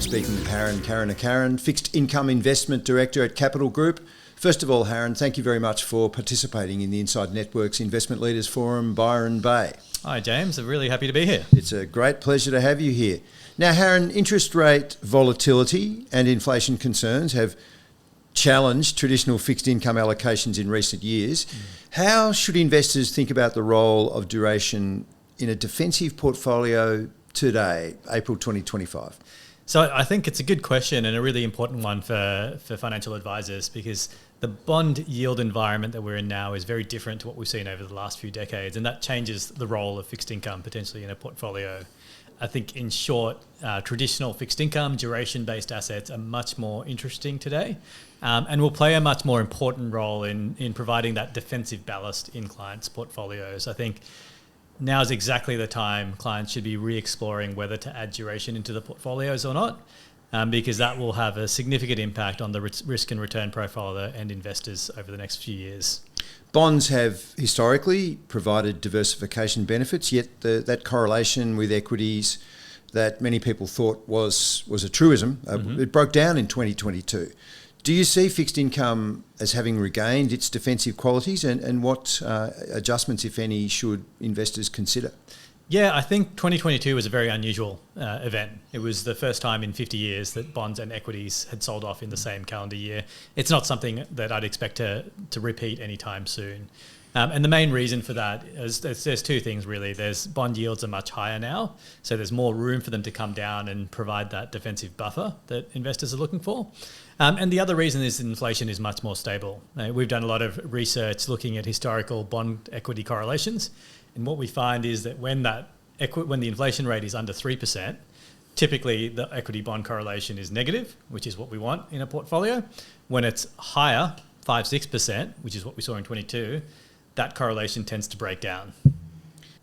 speaking with Haran Karunakaran, Fixed Income Investment Director at Capital Group. First of all, Haran, thank you very much for participating in the Inside Network's Investment Leaders Forum, Byron Bay. Hi, James. I'm really happy to be here. It's a great pleasure to have you here. Now, Haran, interest rate volatility and inflation concerns have challenged traditional fixed income allocations in recent years. How should investors think about the role of duration in a defensive portfolio today, April 2025? So I think it's a good question and a really important one for financial advisors, because the bond yield environment that we're in now is very different to what we've seen over the last few decades, and that changes the role of fixed income potentially in a portfolio. I think in short, traditional fixed income, duration-based assets are much more interesting today, and will play a much more important role in providing that defensive ballast in clients' portfolios. I think now is exactly the time clients should be re-exploring whether to add duration into the portfolios or not, because that will have a significant impact on the risk and return profile of the end investors over the next few years. Bonds have historically provided diversification benefits, yet that correlation with equities that many people thought was a truism, it broke down in 2022. Do you see fixed income as having regained its defensive qualities, and what adjustments, if any, should investors consider? Yeah, I think 2022 was a very unusual event. It was the first time in 50 years that bonds and equities had sold off in the same calendar year. It's not something that I'd expect to repeat anytime soon. And the main reason for that is there's two things really. There's bond yields are much higher now, so there's more room for them to come down and provide that defensive buffer that investors are looking for. And the other reason is inflation is much more stable. We've done a lot of research looking at historical bond equity correlations, and what we find is that when the inflation rate is under 3%, typically the equity bond correlation is negative, which is what we want in a portfolio. When it's higher, 5-6%, which is what we saw in 22, that correlation tends to break down.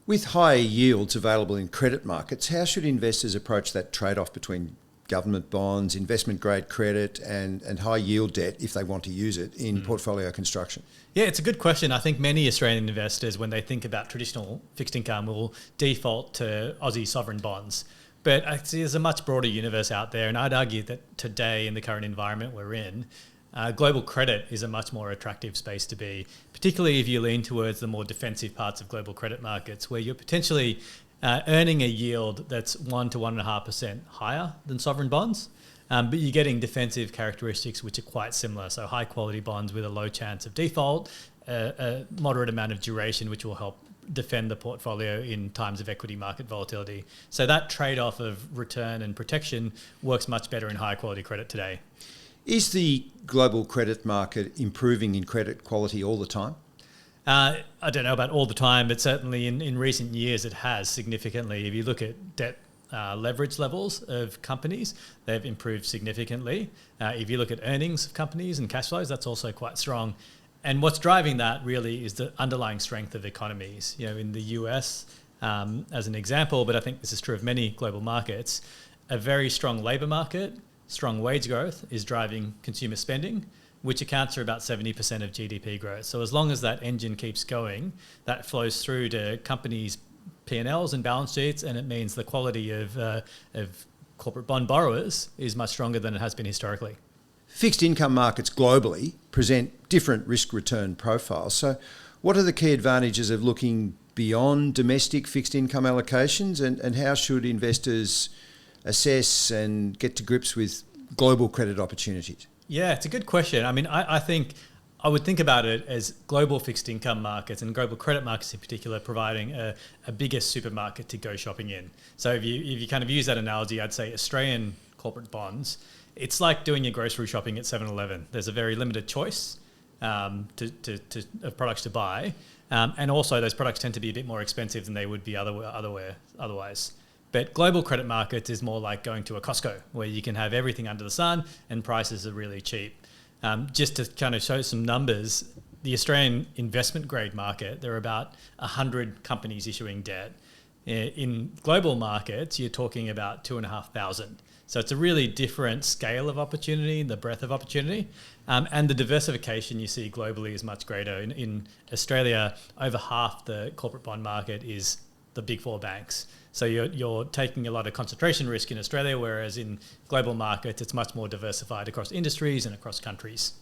With high yields available in credit markets, how should investors approach that trade-off between government bonds, investment-grade credit and high-yield debt, if they want to use it, in portfolio construction? Yeah, it's a good question. I think many Australian investors, when they think about traditional fixed income, will default to Aussie sovereign bonds. But I see there's a much broader universe out there, and I'd argue that today, in the current environment we're in, global credit is a much more attractive space to be, particularly if you lean towards the more defensive parts of global credit markets, where you're potentially earning a yield that's 1 to 1.5% higher than sovereign bonds, but you're getting defensive characteristics which are quite similar. So high quality bonds with a low chance of default, a moderate amount of duration, which will help defend the portfolio in times of equity market volatility. So that trade-off of return and protection works much better in high quality credit today. Is the global credit market improving in credit quality all the time? I don't know about all the time, but certainly in recent years it has significantly. If you look at debt leverage levels of companies, they've improved significantly. If you look at earnings of companies and cash flows, that's also quite strong. And what's driving that really is the underlying strength of economies. You know, in the US, as an example, but I think this is true of many global markets, a very strong labour market, strong wage growth is driving consumer spending, which accounts for about 70% of GDP growth. So as long as that engine keeps going, that flows through to companies' P&Ls and balance sheets, and it means the quality of corporate bond borrowers is much stronger than it has been historically. Fixed income markets globally present different risk-return profiles. So what are the key advantages of looking beyond domestic fixed income allocations, and how should investors assess and get to grips with global credit opportunities? Yeah, it's a good question. I mean, I think I would think about it as global fixed income markets and global credit markets in particular providing a bigger supermarket to go shopping in. So if you kind of use that analogy, I'd say Australian corporate bonds, it's like doing your grocery shopping at 7-Eleven. There's a very limited choice of products to buy, and also those products tend to be a bit more expensive than they would be otherwise. But global credit markets is more like going to a Costco, where you can have everything under the sun and prices are really cheap. Just to kind of show some numbers, the Australian investment grade market, there are about 100 companies issuing debt. In global markets, you're talking about 2,500. So it's a really different scale of opportunity, the breadth of opportunity, and the diversification you see globally is much greater. In Australia, over half the corporate bond market is the big four banks. So you're taking a lot of concentration risk in Australia, whereas in global markets, it's much more diversified across industries and across countries.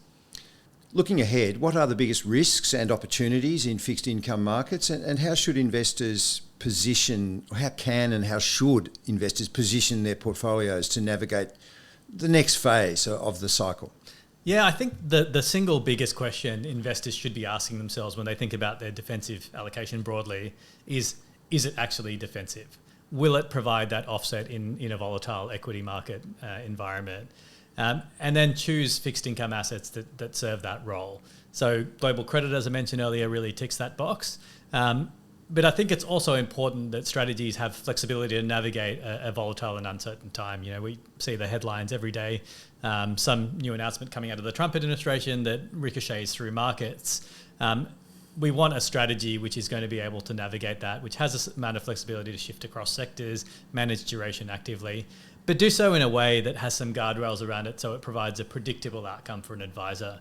Looking ahead, what are the biggest risks and opportunities in fixed income markets, and how should investors position, or how can and how should investors position their portfolios to navigate the next phase of the cycle? Yeah, I think the single biggest question investors should be asking themselves when they think about their defensive allocation broadly is it actually defensive? Will it provide that offset in a volatile equity market environment? And then choose fixed income assets that serve that role. So global credit, as I mentioned earlier, really ticks that box. But I think it's also important that strategies have flexibility to navigate a volatile and uncertain time. You know, we see the headlines every day, some new announcement coming out of the Trump administration that ricochets through markets. We want a strategy which is going to be able to navigate that, which has a amount of flexibility to shift across sectors, manage duration actively, but do so in a way that has some guardrails around it so it provides a predictable outcome for an advisor.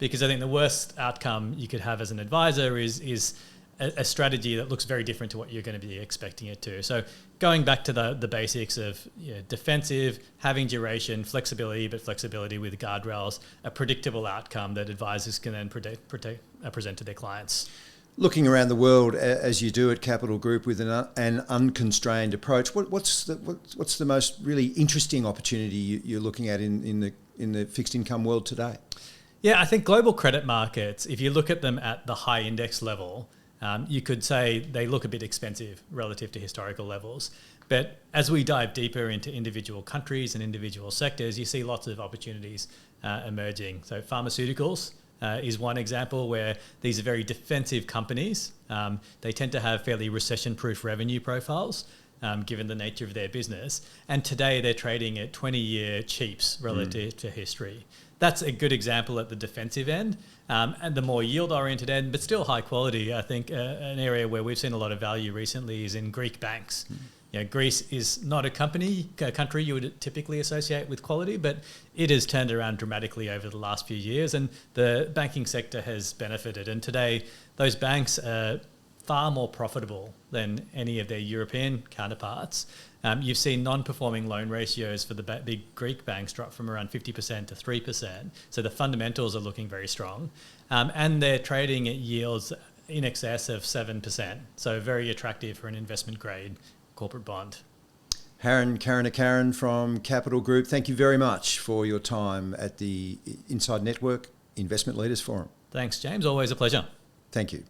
Because I think the worst outcome you could have as an advisor is a strategy that looks very different to what you're going to be expecting it to. So going back to the basics of defensive, having duration, flexibility, but flexibility with guardrails, a predictable outcome that advisors can then present to their clients. Looking around the world as you do at Capital Group with an unconstrained approach, what's the most really interesting opportunity you're looking at in the fixed income world today? Yeah, I think global credit markets, if you look at them at the high index level, you could say they look a bit expensive relative to historical levels. But as we dive deeper into individual countries and individual sectors, you see lots of opportunities emerging. So pharmaceuticals is one example where these are very defensive companies. They tend to have fairly recession-proof revenue profiles, given the nature of their business. And today they're trading at 20-year cheaps relative to history. That's a good example at the defensive end. And the more yield-oriented end, but still high quality, I think an area where we've seen a lot of value recently is in Greek banks. You know, Greece is not a country you would typically associate with quality, but it has turned around dramatically over the last few years, and the banking sector has benefited. And today, those banks are far more profitable than any of their European counterparts. You've seen non-performing loan ratios for the big Greek banks drop from around 50% to 3%. So the fundamentals are looking very strong. And they're trading at yields in excess of 7%. So very attractive for an investment grade corporate bond. Haran Karunakaran from Capital Group, thank you very much for your time at the Inside Network Investment Leaders Forum. Thanks, James. Always a pleasure. Thank you.